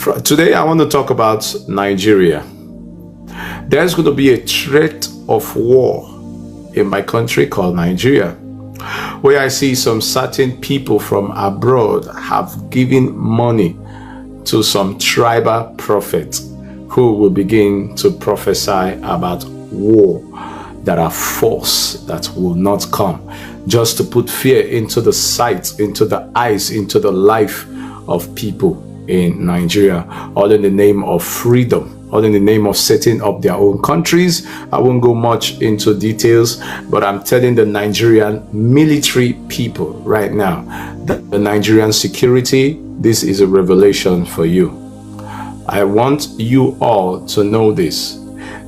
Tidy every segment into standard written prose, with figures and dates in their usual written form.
Today, I want to talk about Nigeria. There's going to be a threat of war in my country called Nigeria, where I see some certain people from abroad have given money to some tribal prophets who will begin to prophesy about war that are false, that will not come, just to put fear into the sight, into the eyes, into the life of people in Nigeria, all in the name of freedom, all in the name of setting up their own countries. I won't go much into details, but I'm telling the Nigerian military people right now that the Nigerian security, this is a revelation for you. I want you all to know this.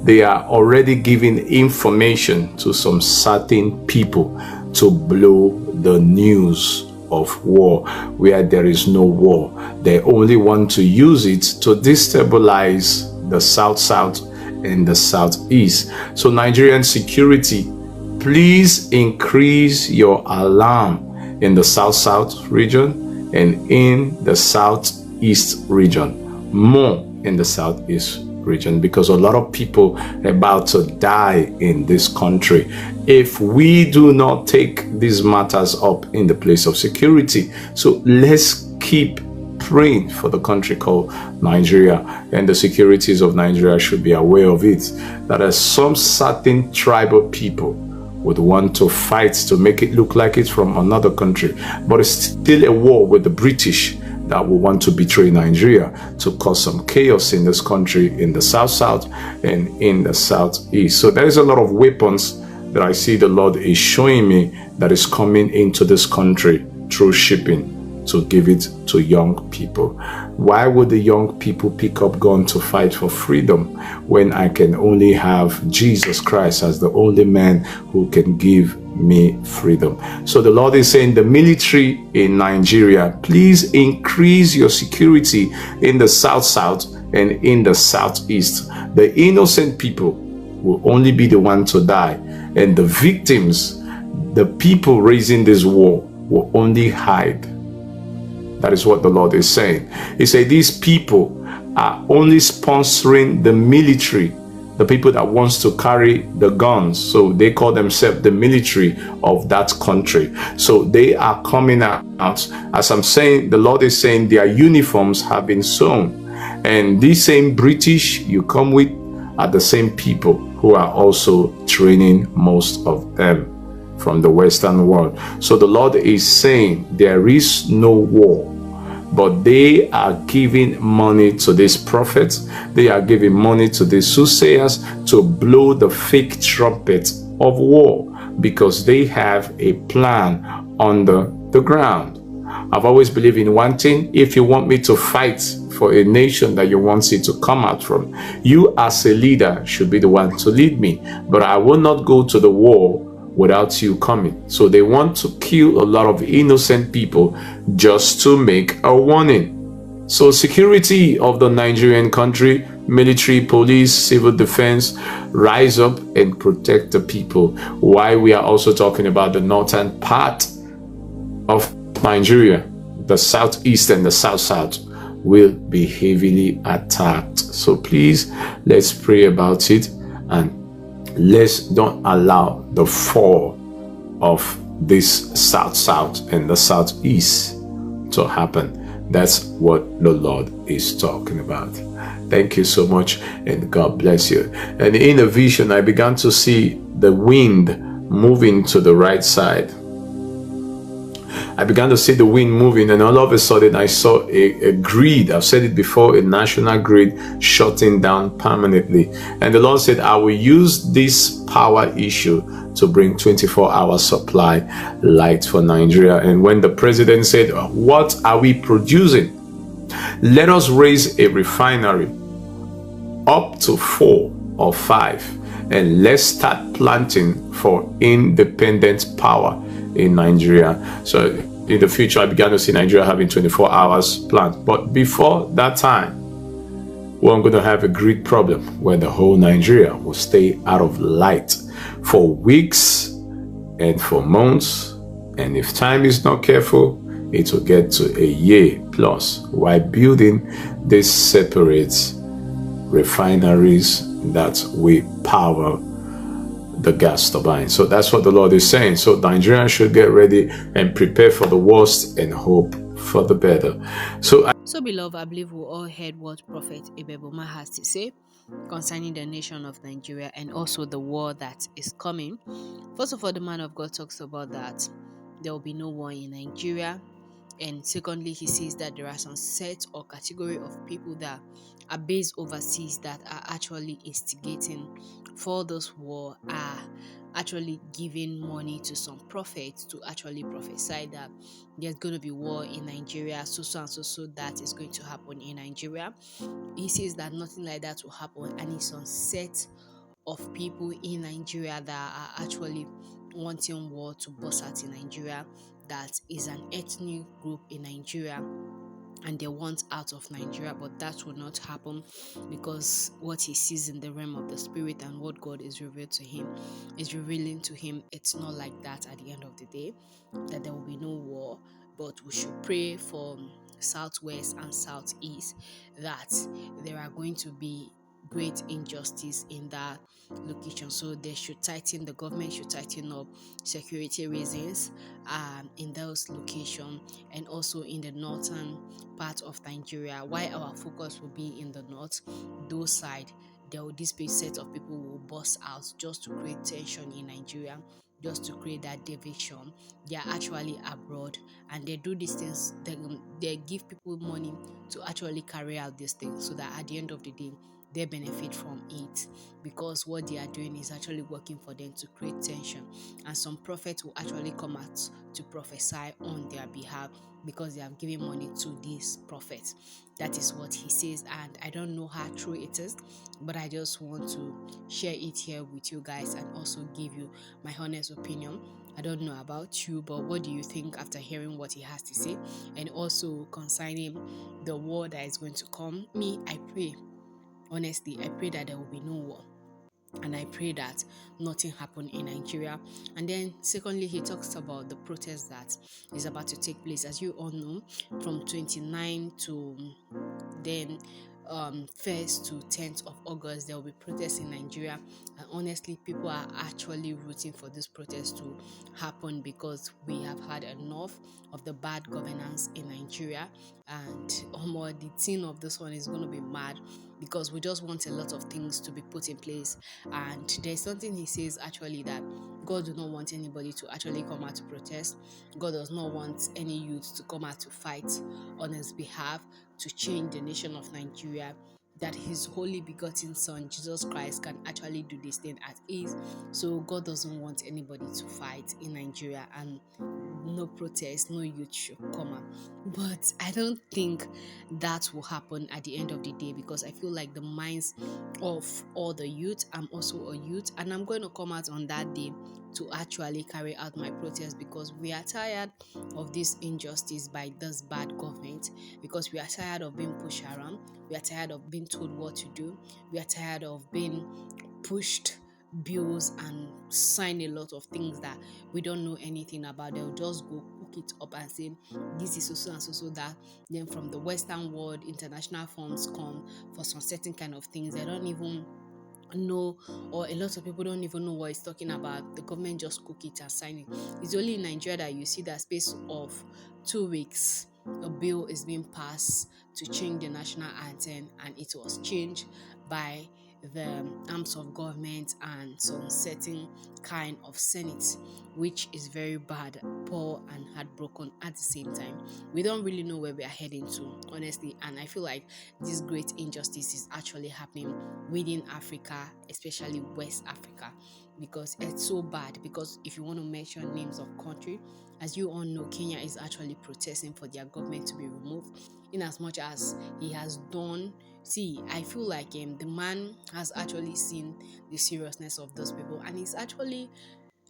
They are already giving information to some certain people to blow the news of war where there is no war. They only want to use it to destabilize the South and the Southeast. So Nigerian security, please increase your alarm in the South region and in the Southeast region, more in the Southeast region, because a lot of people are about to die in this country if we do not take these matters up in the place of security. So let's keep praying for the country called Nigeria, and the securities of Nigeria should be aware of it, that as some certain tribal people would want to fight to make it look like it's from another country, but it's still a war with the British that will want to betray Nigeria to cause some chaos in this country, in the South and in the Southeast. So there is a lot of weapons that I see the Lord is showing me that is coming into this country through shipping to give it to young people. Why would the young people pick up gun to fight for freedom when I can only have Jesus Christ as the only man who can give me freedom? So the Lord is saying, the military in Nigeria, please increase your security in the South and in the Southeast. The innocent people will only be the one to die, and the victims, the people raising this war, will only hide. That is what the Lord is saying. He said these people are only sponsoring the military, the people that wants to carry the guns. So they call themselves the military of that country. So they are coming out. As I'm saying, the Lord is saying their uniforms have been sewn. And these same British you come with are the same people who are also training most of them from the Western world. So the Lord is saying there is no war, but they are giving money to these prophets. They are giving money to these soothsayers to blow the fake trumpet of war, because they have a plan under the ground. I've always believed in one thing: if you want me to fight for a nation that you want it to come out from, you as a leader should be the one to lead me. But I will not go to the war without you coming. So they want to kill a lot of innocent people just to make a warning. So security of the Nigerian country, military, police, civil defense, rise up and protect the people. Why we are also talking about the northern part of Nigeria, the Southeast and the South will be heavily attacked. So please, let's pray about it, and let's don't allow the fall of this South and the Southeast to happen. That's what the Lord is talking about. Thank you so much, and God bless you. And in a vision, I began to see the wind moving to the right side. I began to see the wind moving, and all of a sudden I saw a grid. I've said it before, a national grid shutting down permanently. And the Lord said, I will use this power issue to bring 24-hour supply light for Nigeria. And when the president said, what are we producing? Let us raise a refinery up to 4 or 5, and let's start planting for independent power in Nigeria. So in the future, I began to see Nigeria having 24 hours plant. But before that time, we're going to have a grid problem where the whole Nigeria will stay out of light for weeks and for months. And if time is not careful, it will get to a year plus while building these separate refineries that will power the gas turbine. So that's what the Lord is saying. So Nigerians should get ready and prepare for the worst and hope for the better. So, beloved, I believe we all heard what Prophet Ibeboma has to say concerning the nation of Nigeria and also the war that is coming. First of all, the man of God talks about that there will be no war in Nigeria. And secondly, he says that there are some set or category of people that are based overseas that are actually instigating for this war, are actually giving money to some prophets to actually prophesy that there's going to be war in Nigeria, so and so that is going to happen in Nigeria. He says that nothing like that will happen, and it's on set of people in Nigeria that are actually wanting war to burst out in Nigeria. That is an ethnic group in Nigeria and they want out of Nigeria, but that will not happen because what he sees in the realm of the spirit and what God is revealed to him is revealing to him. It's not like that at the end of the day, that there will be no war, but we should pray for southwest and southeast that there are going to be great injustice in that location. So they should tighten, the government should tighten up security reasons in those locations, and also in the northern part of Nigeria. Why our focus will be in the north, those side, there will this big set of people will burst out just to create tension in Nigeria, just to create that division. They are actually abroad and they do these things. They give people money to actually carry out these things so that at the end of the day they benefit from it, because what they are doing is actually working for them to create tension. And some prophets will actually come out to prophesy on their behalf because they have given money to these prophets. That is what he says, and I don't know how true it is, but I just want to share it here with you guys and also give you my honest opinion. I don't know about you, but what do you think after hearing what he has to say? And also concerning the war that is going to come, me, I pray, honestly, I pray that there will be no war, and I pray that nothing happen in Nigeria. And then secondly, he talks about the protest that is about to take place. As you all know, from 29 to then 1st to 10th of August, there will be protests in Nigeria, and honestly people are actually rooting for this protest to happen because we have had enough of the bad governance in Nigeria. And the thing of this one is going to be mad because we just want a lot of things to be put in place. And there's something he says actually, that God does not want anybody to actually come out to protest. God does not want any youth to come out to fight on his behalf to change the nation of Nigeria, that his holy begotten son Jesus Christ can actually do this thing at ease. So God doesn't want anybody to fight in Nigeria, and no protest, no youth should come out. But I don't think that will happen at the end of the day, because I feel like the minds of all the youth, I'm also a youth, and I'm going to come out on that day to actually carry out my protest, because we are tired of this injustice by this bad government, because we are tired of being pushed around, we are tired of being told what to do, we are tired of being pushed bills and sign a lot of things that we don't know anything about. They'll just go cook it up and say this is so and so that. Then from the Western world, international funds come for some certain kind of things. They don't even know, or a lot of people don't even know what it's talking about. The government just cook it and sign it. It's only in Nigeria that you see that space of 2 weeks a bill is being passed to change the national anthem, and it was changed by the arms of government and some certain kind of senate, which is very bad, poor and heartbroken at the same time. We don't really know where we are heading to, honestly, and I feel like this great injustice is actually happening within Africa, especially West Africa, because it's so bad. Because if you want to mention names of country, as you all know, Kenya is actually protesting for their government to be removed, in as much as he has done. See, I feel like the man has actually seen the seriousness of those people, and he's actually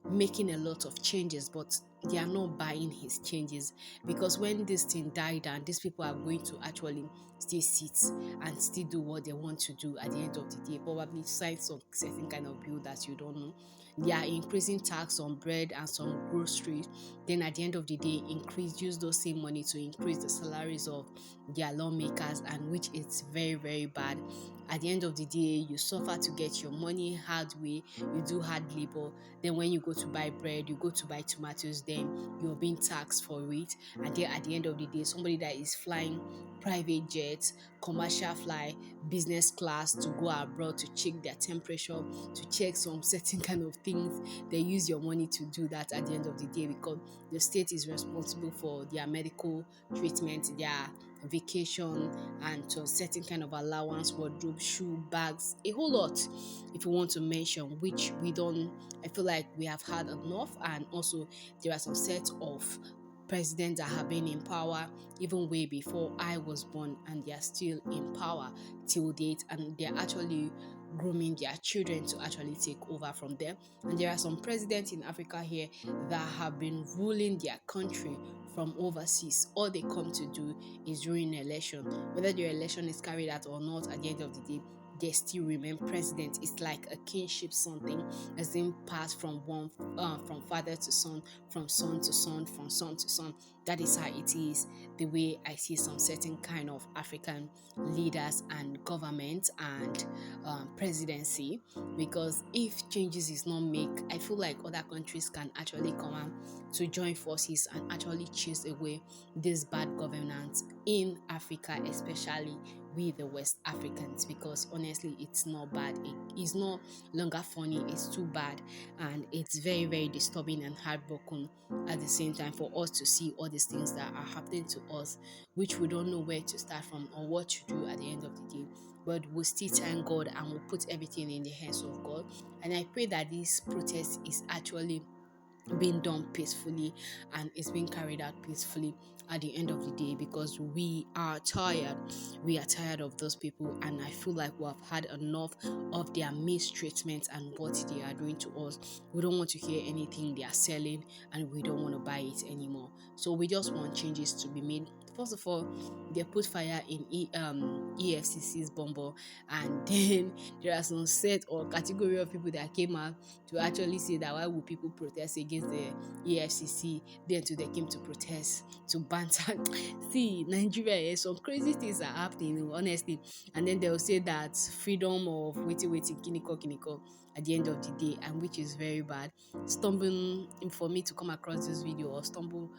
making a lot of changes. But they are not buying his changes, because when this thing died down, these people are going to actually still sit and still do what they want to do at the end of the day, probably sign some certain kind of bill that you don't know. They are increasing tax on bread and some groceries, then at the end of the day use those same money to increase the salaries of their lawmakers, and which is very very bad. At the end of the day, you suffer to get your money hard way, you do hard labor, then when you go to buy bread, you go to buy tomatoes, then you're being taxed for it. And then at the end of the day, somebody that is flying private jets, commercial fly, business class to go abroad to check their temperature, to check some certain kind of things, they use your money to do that at the end of the day, because the state is responsible for their medical treatment, their vacation, and to a certain kind of allowance, wardrobe, shoe, bags, a whole lot, if you want to mention, which we don't, I feel like we have had enough. And also there are some set of presidents that have been in power even way before I was born, and they are still in power till date, and they're actually grooming their children to actually take over from them. And there are some presidents in Africa here that have been ruling their country from overseas. All they come to do is during election, whether the election is carried out or not, at the end of the day they still remain president. It's like a kinship, something as in passed from one from father to son, from son to son, from son to son. That is how it is, the way I see some certain kind of African leaders and government and presidency. Because if changes is not made, I feel like other countries can actually come out to join forces and actually chase away this bad governance in Africa, especially with the West Africans, because honestly it's not bad, it's no longer funny, it's too bad, and it's very very disturbing and heartbroken at the same time for us to see all these things that are happening to us, which we don't know where to start from or what to do at the end of the day. But we'll still thank God and we'll put everything in the hands of God. And I pray that this protest is actually being done peacefully and it's being carried out peacefully at the end of the day, because we are tired. We are tired of those people, and I feel like we have had enough of their mistreatment and what they are doing to us. We don't want to hear anything they are selling, and we don't want to buy it anymore. So we just want changes to be made. First of all, they put fire in EFCC's bumble, and then there are some set or category of people that came out to actually say that why would people protest against the EFCC, then too they came to protest to banter. See, Nigeria, some crazy things are happening, honestly. And then they'll say that freedom of waiting kiniko at the end of the day, and which is very bad. Stumbling for me to come across this video or stumble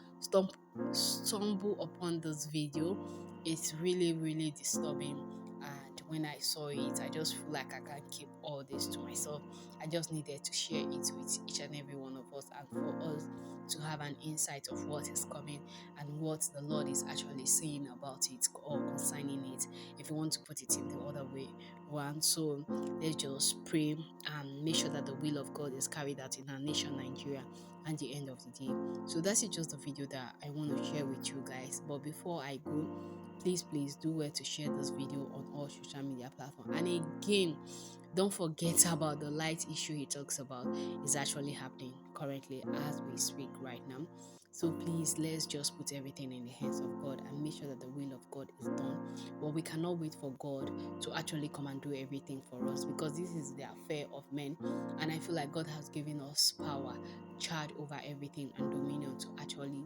upon this video, it's really really disturbing. And when I saw it, I just feel like I can't keep all this to myself. I just needed to share it with each and every one of us, and for us to have an insight of what is coming and what the Lord is actually saying about it or concerning it, if you want to put it in the other way one. So let's just pray and make sure that the will of God is carried out in our nation Nigeria at the end of the day. So that's it, just the video that I want to share with you guys. But before I go, please do well to share this video on all social media platforms. And again, don't forget about the light issue he talks about is actually happening currently as we speak right now. So please, let's just put everything in the hands of God and make sure that the will of God is done. But we cannot wait for God to actually come and do everything for us, because this is the affair of men. And I feel like God has given us power, charge over everything, and dominion to actually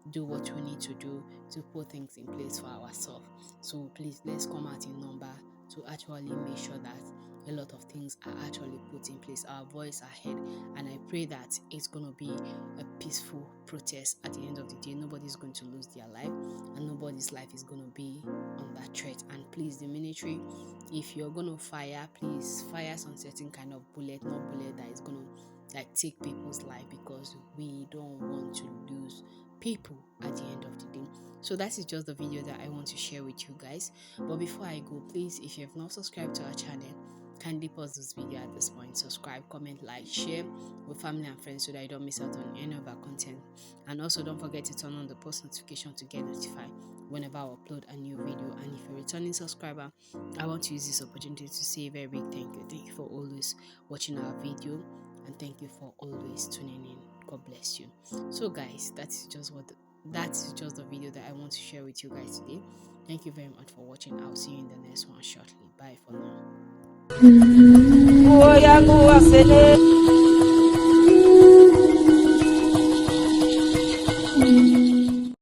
do what we need to do to put things in place for ourselves. So please, let's come out in number to actually make sure that a lot of things are actually put in place. Our voice ahead, and I pray that it's going to be a peaceful protest at the end of the day. Nobody's going to lose their life, and nobody's life is going to be on that threat. And please, the military, if you're going to fire, please fire some certain kind of bullet, not bullet that is going to like take people's life, because we don't want to lose people at the end of the day. So that is just the video that I want to share with you guys. But before I go, please, if you have not subscribed to our channel, kindly pause this video at this point, subscribe, comment, like, share with family and friends so that you don't miss out on any of our content. And also don't forget to turn on the post notification to get notified whenever I upload a new video. And if you're a returning subscriber, I want to use this opportunity to say a very big thank you for always watching our video. and thank you for always tuning in. God bless you. So guys, that is just the video that I want to share with you guys today. Thank you very much for watching. I'll see you in the next one shortly. Bye for now.